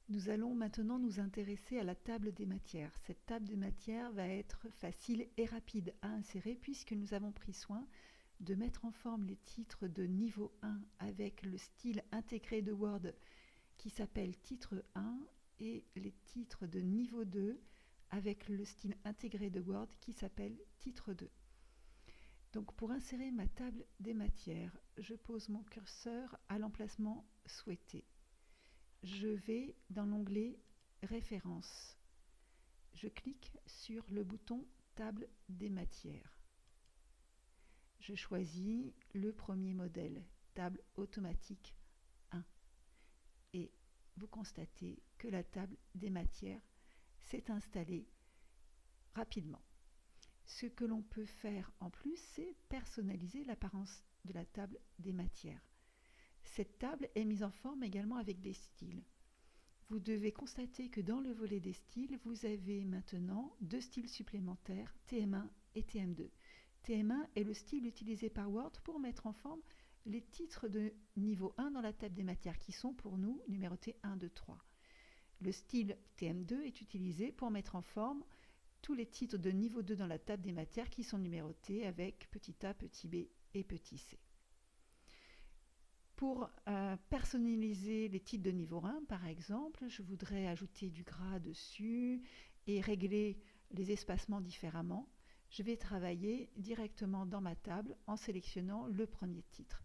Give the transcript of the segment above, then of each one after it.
Nous allons maintenant nous intéresser à la table des matières. Cette table des matières va être facile et rapide à insérer puisque nous avons pris soin de mettre en forme les titres de niveau 1 avec le style intégré de Word qui s'appelle titre 1 et les titres de niveau 2 avec le style intégré de Word qui s'appelle titre 2. Donc pour insérer ma table des matières, je pose mon curseur à l'emplacement souhaité. Je vais dans l'onglet Références. Je clique sur le bouton Table des matières. Je choisis le premier modèle, table automatique 1. Et vous constatez que la table des matières s'est installée rapidement. Ce que l'on peut faire en plus, c'est personnaliser l'apparence de la table des matières. Cette table est mise en forme également avec des styles. Vous devez constater que dans le volet des styles, vous avez maintenant deux styles supplémentaires, TM1 et TM2. TM1 est le style utilisé par Word pour mettre en forme les titres de niveau 1 dans la table des matières qui sont pour nous numérotés 1, 2, 3. Le style TM2 est utilisé pour mettre en forme tous les titres de niveau 2 dans la table des matières qui sont numérotés avec petit a, petit b et petit c. Pour personnaliser les titres de niveau 1, par exemple, je voudrais ajouter du gras dessus et régler les espacements différemment. Je vais travailler directement dans ma table en sélectionnant le premier titre.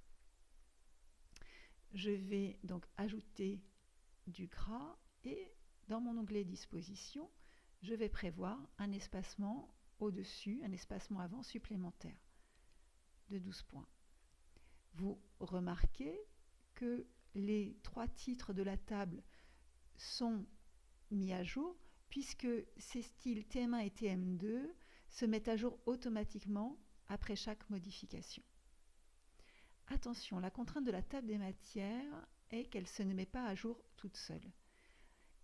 Je vais donc ajouter du gras et dans mon onglet Disposition, je vais prévoir un espacement au-dessus, un espacement avant supplémentaire de 12 points. Vous remarquez que les trois titres de la table sont mis à jour puisque ces styles TM1 et TM2 se mettent à jour automatiquement après chaque modification. Attention, la contrainte de la table des matières est qu'elle ne met pas à jour toute seule.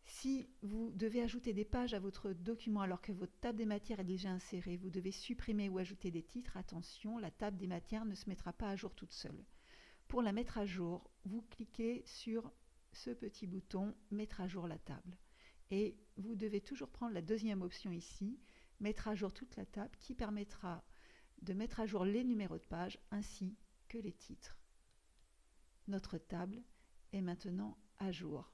Si vous devez ajouter des pages à votre document alors que votre table des matières est déjà insérée, vous devez supprimer ou ajouter des titres, attention, la table des matières ne se mettra pas à jour toute seule. Pour la mettre à jour, vous cliquez sur ce petit bouton « Mettre à jour la table » et vous devez toujours prendre la deuxième option ici, « Mettre à jour toute la table » qui permettra de mettre à jour les numéros de page ainsi que les titres. Notre table est maintenant à jour.